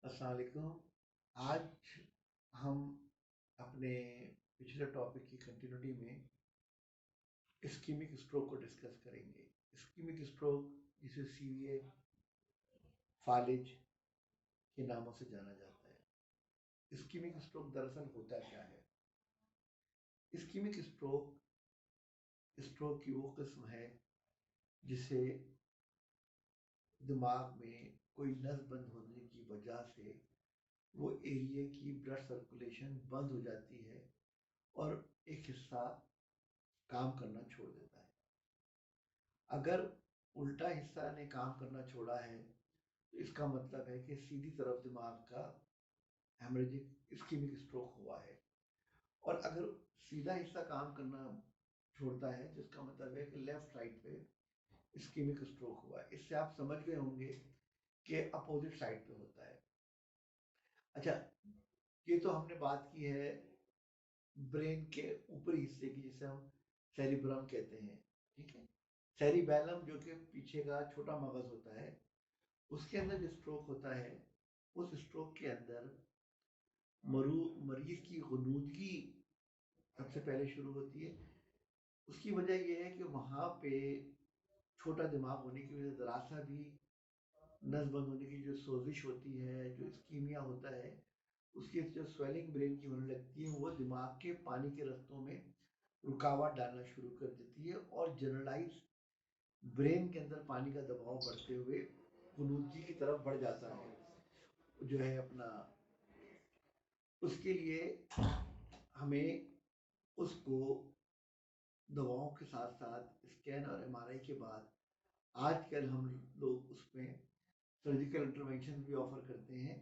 अस्सलाम वालेकुम। आज हम अपने पिछले टॉपिक की कंटिन्यूटी में इस्कीमिक स्ट्रोक को डिस्कस करेंगे। इस्कीमिक स्ट्रोक जिसे सीवीए, फालिज के नामों से जाना जाता है। इस्कीमिक स्ट्रोक दरअसल होता क्या है? इस्कीमिक स्ट्रोक स्ट्रोक की वो किस्म है जिसे दिमाग में कोई नस बंद होने की वजह से वो एरिया की ब्लड सर्कुलेशन बंद हो जाती है और एक हिस्सा काम करना छोड़ देता है। अगर उल्टा हिस्सा ने काम करना छोड़ा है तो इसका मतलब है कि सीधी तरफ दिमाग का हेमरेजिक इस्कीमिक स्ट्रोक हुआ है। और अगर सीधा हिस्सा काम करना छोड़ता है तो इसका मतलब है कि लेफ्ट साइड पे इस्कीमिक स्ट्रोक हुआ है। इससे आप समझ गए होंगे कि अपोजिट साइड पे होता है। अच्छा, ये तो हमने बात की है ब्रेन के ऊपरी हिस्से की, जिसे हम सेरिब्रम कहते हैं। ठीक है। सेरिबैलम जो कि पीछे का छोटा मगज होता है, उसके अंदर जो स्ट्रोक होता है, उस स्ट्रोक के अंदर मरीज की गनूदगी सबसे पहले शुरू होती है। उसकी वजह यह है कि वहाँ पे छोटा दिमाग होने की वजह से ज़रा सा भी नस बंद होने की जो सोजिश होती है, जो इस्कीमिया होता है, उसकी जो स्वेलिंग ब्रेन की होने लगती है, वो दिमाग के पानी के रस्तों में रुकावट डालना शुरू कर देती है और जनरलाइज ब्रेन के अंदर पानी का दबाव बढ़ते हुए गनूदगी की तरफ बढ़ जाता है। जो है अपना, उसके लिए हमें उसको दवाओं के साथ साथ स्कैन और एमआरआई के बाद आजकल हम लोग उसमें सर्जिकल इंटरवेंशन भी ऑफर करते हैं,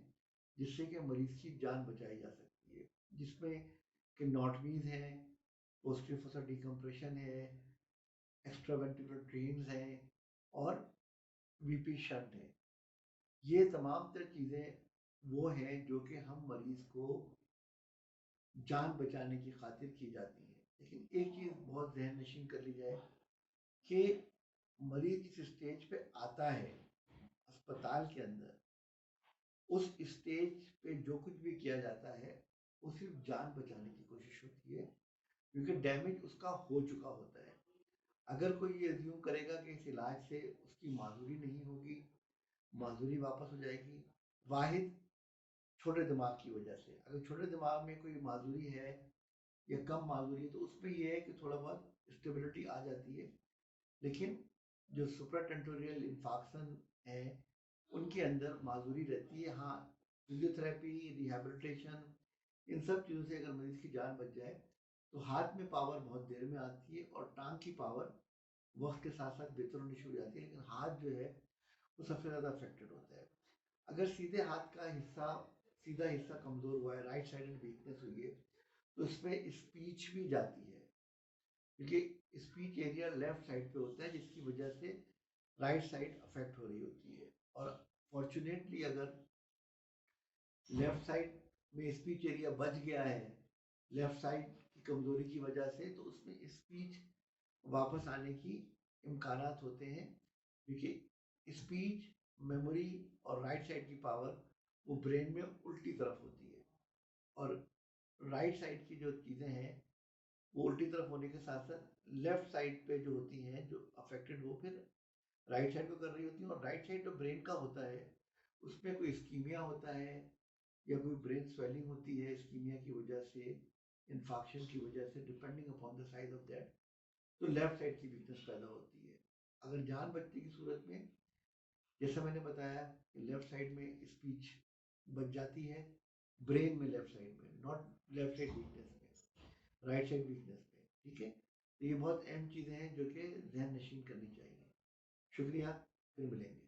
जिससे कि मरीज की जान बचाई जा सकती है। जिसमें कि नॉटमीज हैं, पोस्टीरियर फोसा डिकम्प्रेशन है, एक्स्ट्रावेंट्रिकुलर ड्रेन्स हैं और वीपी शंट है। ये तमाम तर चीज़ें वो हैं जो कि हम मरीज को जान बचाने की खातिर की जाती है। लेकिन एक चीज़ बहुत जहन नशीन कर ली जाए कि मरीज जिस स्टेज पे आता है अस्पताल के अंदर, उस स्टेज पे जो कुछ भी किया जाता है वो सिर्फ जान बचाने की कोशिश होती है, क्योंकि डैमेज उसका हो चुका होता है। अगर कोई ये अज्यूम करेगा कि इस इलाज से उसकी माजूरी नहीं होगी, माजूरी वापस हो जाएगी, वाहिद छोटे दिमाग की वजह से। अगर छोटे दिमाग में कोई माजूरी है या कम माजूरी है तो उसमें यह है कि थोड़ा बहुत स्टेबिलिटी आ जाती है। लेकिन जो सुप्राटेंटोरियल इंफाक्शन है उनके अंदर माजूरी रहती है। हाँ, फिजियोथेरेपी, रिहैबिलिटेशन, इन सब चीज़ों से अगर मरीज की जान बच जाए तो हाथ में पावर बहुत देर में आती है और टांग की पावर वक्त के साथ साथ बेहतर होनी शुरू हो जाती है। लेकिन हाथ जो है वो सबसे ज़्यादा अफेक्टेड होता है। अगर सीधे हाथ का हिस्सा, सीधा हिस्सा कमज़ोर हुआ है, राइट साइडेड वीकनेस हुई है, तो इसमें स्पीच भी जाती है, क्योंकि स्पीच एरिया लेफ्ट साइड पे होता है, जिसकी वजह से राइट साइड अफेक्ट हो रही होती है। और फॉर्चुनेटली अगर लेफ्ट साइड में स्पीच एरिया बच गया है लेफ्ट साइड की कमजोरी की वजह से, तो उसमें स्पीच वापस आने की इम्कानात होते हैं, क्योंकि स्पीच, मेमोरी और राइट साइड की पावर वो ब्रेन में उल्टी तरफ होती है। और राइट साइड की जो चीज़ें हैं वो उल्टी तरफ होने के साथ साथ लेफ्ट साइड पे जो होती हैं, जो अफेक्टेड, वो फिर राइट साइड को कर रही होती है। और राइट साइड जो ब्रेन का होता है उसमें कोई इस्कीमिया होता है या कोई ब्रेन स्वेलिंग होती है इस्कीमिया की वजह से, इन्फाक्शन की वजह से, depending upon the size of that, तो लेफ्ट साइड की वीकनेस पैदा होती है। अगर जान बचने की सूरत में, जैसा मैंने बताया कि लेफ्ट साइड में स्पीच बच जाती है, ब्रेन में लेफ्ट साइड में, नॉट लेफ्ट साइड वीकनेस में, राइट साइड वीकनेस में। ठीक है, तो ये बहुत अहम चीज़ें हैं जो कि जहन नशीन करनी चाहिए। शुक्रिया, फिर मिलेंगे।